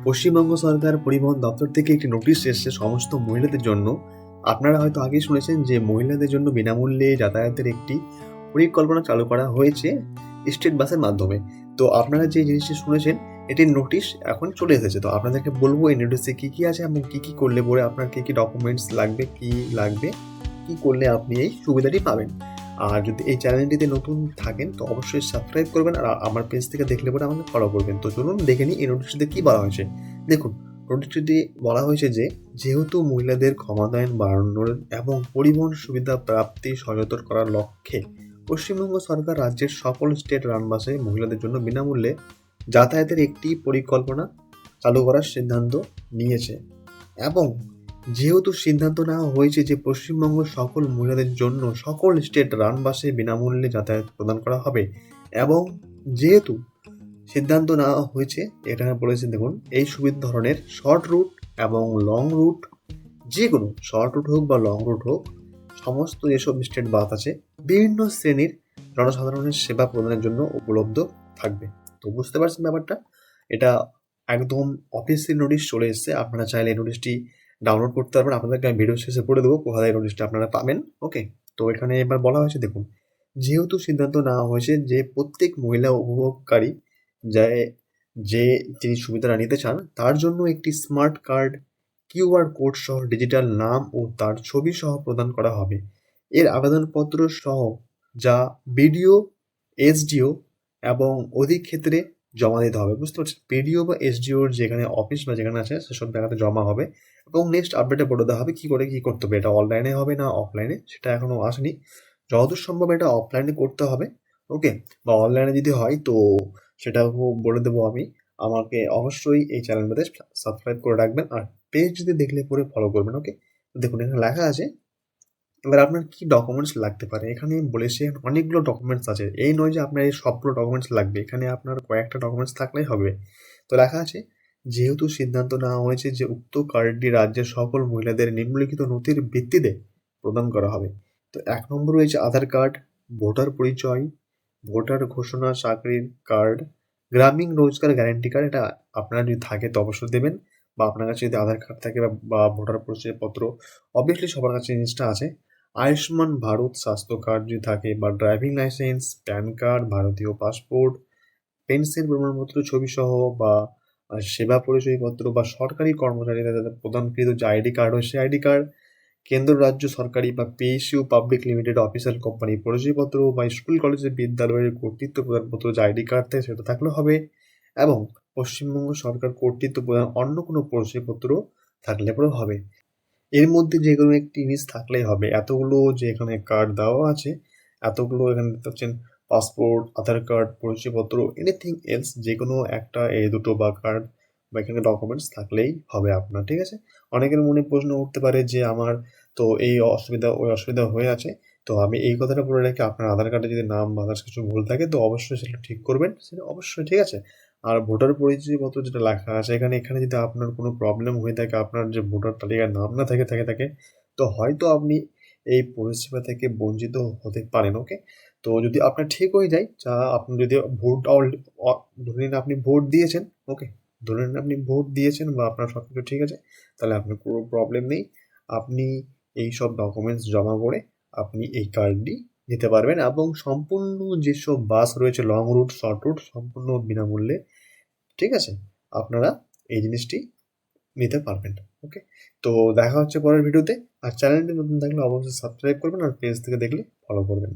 পশ্চিমবঙ্গ সরকার পরিবহন দপ্তর থেকে একটি নোটিশ এসেছে সমস্ত মহিলাদের জন্য। আপনারা হয়তো আগেই শুনেছেন যে মহিলাদের জন্য বিনামূল্যে যাতায়াতের একটি পরিকল্পনা চালু করা হয়েছে স্টেট বাসের মাধ্যমে। তো আপনারা যে জিনিসটি শুনেছেন এটির নোটিশ এখন চলে এসেছে। তো আপনাদেরকে বলবো এই নোটিশে কী কী আছে এবং কী কী করলে পরে আপনার কী কী ডকুমেন্টস লাগবে, কী করলে আপনি এই সুবিধাটি পাবেন। আর যদি এই চ্যানেলটিতে নতুন থাকেন তো অবশ্যই সাবস্ক্রাইব করবেন, আর আমার পেজ থেকে দেখলে পরে আমাকে ফলো করবেন। তো চলুন দেখে নিই এই নোটিশটিতে কী বলা হয়েছে। দেখুন, নোটিশটিতে বলা হয়েছে যে যেহেতু মহিলাদের ক্ষমতায়ন বাড়ানোর এবং পরিবহন সুবিধা প্রাপ্তি সচেতন করার লক্ষ্যে পশ্চিমবঙ্গ সরকার রাজ্যের সকল স্টেট রান বাসে মহিলাদের জন্য বিনামূল্যে যাতায়াতের একটি পরিকল্পনা চালু করার সিদ্ধান্ত নিয়েছে, এবং যেহেতু সিদ্ধান্ত নেওয়া হয়েছে যে পশ্চিমবঙ্গ সকল মহিলাদের জন্য সকল স্টেট রান বাসে বিনামূল্যে যাতায়াত প্রদান করা হবে, এবং যেহেতু সিদ্ধান্ত নেওয়া হয়েছে এটা বলেছে, দেখুন, এই সুবিধা ধরনের শর্ট রুট এবং লং রুট, যে কোনো শর্ট রুট হোক বা লং রুট হোক, সমস্ত যেসব স্টেট বাস আছে বিভিন্ন শ্রেণীর জনসাধারণের সেবা প্রদানের জন্য উপলব্ধ থাকবে। তো বুঝতে পারছেন ব্যাপারটা, এটা একদম অফিসিয়াল নোটিশ চলে এসেছে। আপনারা চাইলে এই নোটিশটি ডাউনলোড করতে পারবেন, আপনাদেরকে আমি ভিডিও শেষে পড়ে দেবো কোথায় এই নোটিশটা আপনারা পাবেন। ওকে, তো এখানে এবার বলা হয়েছে, দেখুন, যেহেতু সিদ্ধান্ত নেওয়া হয়েছে যে প্রত্যেক মহিলা উপভোগকারী যে তিনি সুবিধাটা নিতে চান তার জন্য একটি স্মার্ট কার্ড কিউআর কোড সহ ডিজিটাল নাম ও তার ছবি সহ প্রদান করা হবে। এর আবেদনপত্র সহ যা বিডিও, এসডিও এবং অধিক ক্ষেত্রে জমা দিতে হবে। বুঝতে পারছেন, বিডিও বা এসডিওর যেখানে অফিস বা যেখানে আছে সেসব জায়গাতে জমা হবে, এবং নেক্সট আপডেটে বলে দেওয়া হবে কী করে কী করতে হবে। এটা অনলাইনে হবে না অফলাইনে সেটা এখনও আসেনি, যতদূর সম্ভব এটা অফলাইনে করতে হবে। ওকে, বা অনলাইনে যদি হয় তো সেটাও বলে দেবো আমি। আমাকে অবশ্যই এই চ্যানেলটাতে সাবস্ক্রাইব করে রাখবেন, আর পেজ যদি দেখলে পরে ফলো করবেন। ওকে, দেখুন এখানে লেখা আছে এবার আপনার কী ডকুমেন্টস লাগতে পারে। এখানে বলেছে অনেকগুলো ডকুমেন্টস আছে, এই নয় যে আপনার এই সবগুলো ডকুমেন্টস লাগবে, এখানে আপনার কয়েকটা ডকুমেন্টস থাকলেই হবে। তো লেখা আছে, যেহেতু সিদ্ধান্ত নেওয়া হয়েছে যে উক্ত কার্ডটি রাজ্যের সকল মহিলাদের নিম্নলিখিত নথির ভিত্তিতে প্রদান করা হবে। তো 1 নম্বর রয়েছে আধার কার্ড, ভোটার পরিচয়, ভোটার ঘোষণা চাকরির কার্ড, গ্রামীণ রোজগার গ্যারান্টি কার্ড। এটা আপনার যদি থাকে তো অবশ্যই দেবেন, বা আপনার কাছে যদি আধার কার্ড থাকে বা ভোটার পরিচয়পত্র, অবভিয়াসলি সবার কাছে জিনিসটা আছে। আয়ুষ্মান ভারত স্বাস্থ্য কার্ড যদি থাকে, বা ড্রাইভিং লাইসেন্স, প্যান কার্ড, ভারতীয় পাসপোর্ট, পেনশন প্রমাণপত্র ছবি সহ, বা সেবা পরিচয়পত্র, বা সরকারি কর্মচারীদের যাদের প্রদানকৃত যে আইডি কার্ড হয় সেই আইডি কার্ড, কেন্দ্র রাজ্য সরকারি বা PSU public limited official company পরিচয়পত্র, বা স্কুল কলেজের বিদ্যালয়ের কর্তৃত্ব প্রদানপত্র যে আইডি কার্ড থাকে সেটা থাকলে হবে, এবং পশ্চিমবঙ্গ সরকার কর্তৃত্ব প্রদান অন্য কোনো পরিচয়পত্র থাকলে পরেও হবে। এর মধ্যে যে কোনো একটি জিনিস থাকলেই হবে। এতগুলো যে এখানে কার্ড দেওয়া আছে, এতগুলো এখানে দেখতে পাচ্ছেন, পাসপোর্ট, আধার কার্ড, পরিচয়পত্র, এনিথিং এলস, যে কোনো একটা এই দুটো বা কার্ড বা এখানে ডকুমেন্টস থাকলেই হবে আপনার। ঠিক আছে, অনেকের মনে প্রশ্ন উঠতে পারে যে আমার তো এই অসুবিধা ওই অসুবিধা হয়ে আছে, তো আমি এই কথাটা বলে রাখি, আপনার আধার কার্ডে যদি নাম বা আদার্স কিছু ভুল থাকে তো অবশ্যই সেটা ঠিক করবেন, সেটা অবশ্যই। ঠিক আছে, আর ভোটার পরিচয়পত্র যেটা লেখা আছে এখানে যদি আপনার কোনো প্রবলেম হয়ে থাকে, আপনার যে ভোটার তালিকায় নাম না থাকে, তো হয়তো আপনি এই পরিষেবা থেকে বঞ্চিত হতে পারেন। ওকে, তো যদি আপনার ঠিক হয়ে যায়, যা আপনি যদি ভোট ধরে নিন আপনি ভোট দিয়েছেন। ওকে, ধরে নিন আপনি ভোট দিয়েছেন বা আপনার সব কিছু ঠিক আছে, তাহলে আপনার কোনো প্রবলেম নেই। আপনি এই সব ডকুমেন্টস জমা করে আপনি এই কার্ডটি নিতে পারবেন, এবং সম্পূর্ণ যেসব বাস রয়েছে লং রুট, শর্ট রুট, সম্পূর্ণ বিনামূল্যে, ঠিক আছে, আপনারা এই জিনিসটি নিতে পারবেন। ওকে, তো দেখা হচ্ছে পরের ভিডিওতে। আর চ্যানেলটি নতুন থাকলে অবশ্যই সাবস্ক্রাইব করবেন, আর পেজ থেকে দেখলে ফলো করবেন।